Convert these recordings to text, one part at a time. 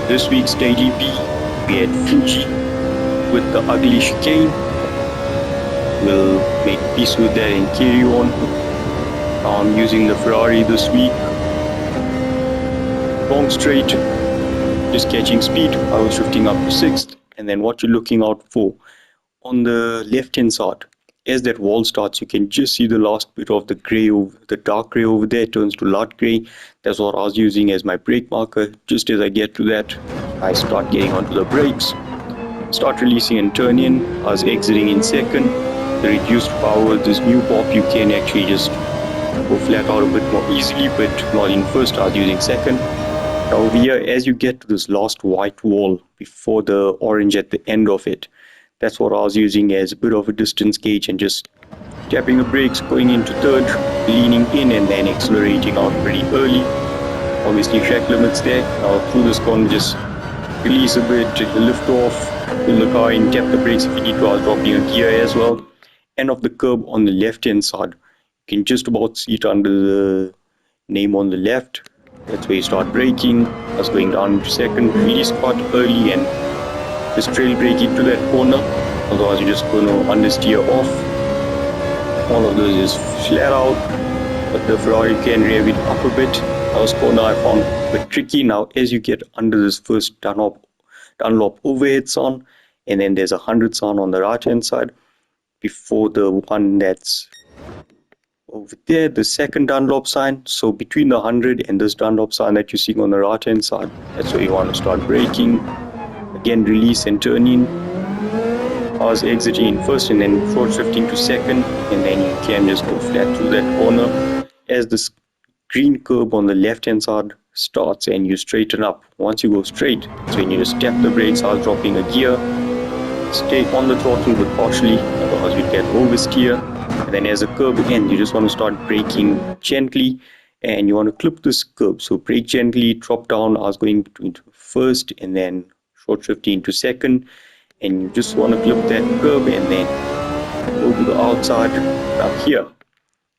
This week's Daily B, we had Fuji with the ugly chicane. We'll make peace with that and carry on. I'm using the Ferrari this week. Long straight, just catching speed. I was shifting up to 6th, and then what you're looking out for on the left hand side, as that wall starts, you can just see the last bit of the grey, the dark grey over there turns to light grey. That's what I was using as my brake marker. Just as I get to that, I start getting onto the brakes, start releasing and turn in. I was exiting in 2nd. The reduced power, this new pop, you can actually just go flat out a bit more easily, but not in 1st. I was using 2nd. Now over here, as you get to this last white wall before the orange at the end of it, that's what I was using as a bit of a distance gauge and just tapping the brakes, going into 3rd, leaning in and then accelerating out pretty early. Obviously track limits there. Now through this corner, just release a bit, lift off, pull the car in, tap the brakes if you need to. I was dropping a gear as well. End of the curb on the left hand side, you can just about see it under the name on the left. That's where you start braking. I was going down into 2nd, release quite early and just trail brake into that corner, otherwise you're just going to understeer off. All of this is flat out, but the Ferrari can rev it up a bit. That was corner I found a bit tricky. Now as you get under this first Dunlop overhead sign, and then there's a 100 sign on the right hand side before the one that's over there, the 2nd Dunlop sign. So between the 100 and this Dunlop sign that you're seeing on the right hand side, that's where you want to start braking. Again, release and turn in. I was exiting in 1st and then short shifting to 2nd, and then you can just go flat through that corner. As this green curb on the left hand side starts and you straighten up, once you go straight, so when you just tap the brakes, I was dropping a gear, stay on the throttle but partially, otherwise you'd get oversteer. And then as the curb ends, you just want to start braking gently and you want to clip this curb, so brake gently, drop down. I was going between 1st and then short shifting to 2nd, and you just want to clip that curb and then go to the outside up here.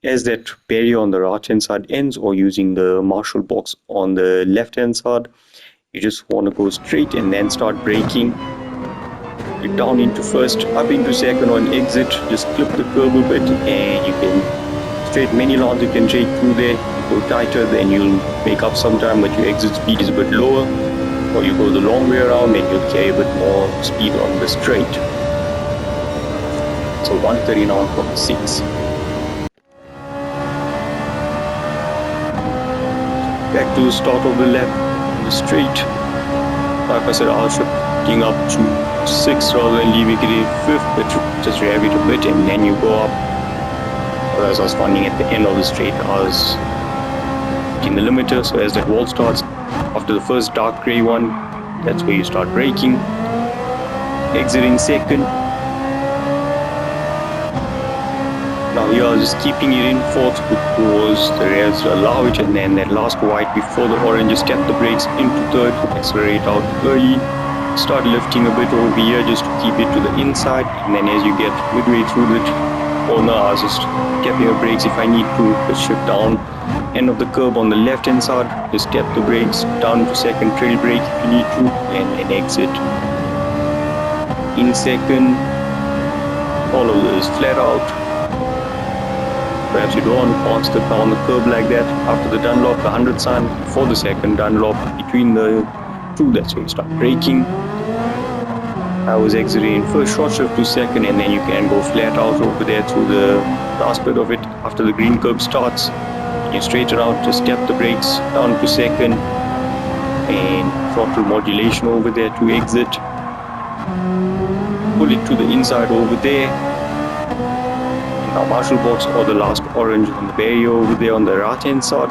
As that barrier on the right hand side ends, or using the marshal box on the left hand side, you just want to go straight and then start braking. You're down into 1st, up into 2nd on exit, just clip the curb a bit and you can straight many lines you can take through there. You go tighter, then you'll make up some time, but your exit speed is a bit lower. Or you go the long way around and you'll carry a bit more speed on the straight. So 130 now from 6. Back to the start of the lap on the straight. Like I said, I was shifting up to 6th rather than leaving it in 5th, but just rev it a bit and then you go up. Whereas I was finding at the end of the straight, I was in the limiter, so as that wall starts, after the first dark grey one, that's where you start braking. Exiting 2nd. Now here I was just keeping it in 4th because the revs allow it, and then that last white before the orange, just tap the brakes into 3rd, accelerate out early, start lifting a bit over here just to keep it to the inside, and then as you get midway through the corner, I was just tapping the brakes if I need to, just shift down. End of the curb on the left hand side, just tap the brakes down to 2nd, trail brake if you need to, and then exit in 2nd. All of this flat out. Perhaps you don't want to pass the car on the curb like that. After the Dunlop, the 100 sign, for the 2nd Dunlop between the two, that's where you start braking. I was exiting in 1st, short shift to 2nd, and then you can go flat out over there through the last bit of it. After the green curb starts, you straighten out, just tap the brakes down to 2nd and throttle modulation over there to exit. Pull it to the inside over there. And now marshal box or the last orange on the barrier over there on the right hand side.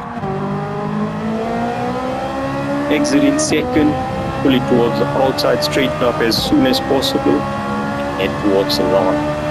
Exit in 2nd, pull it towards the outside, straighten up as soon as possible and head towards the line.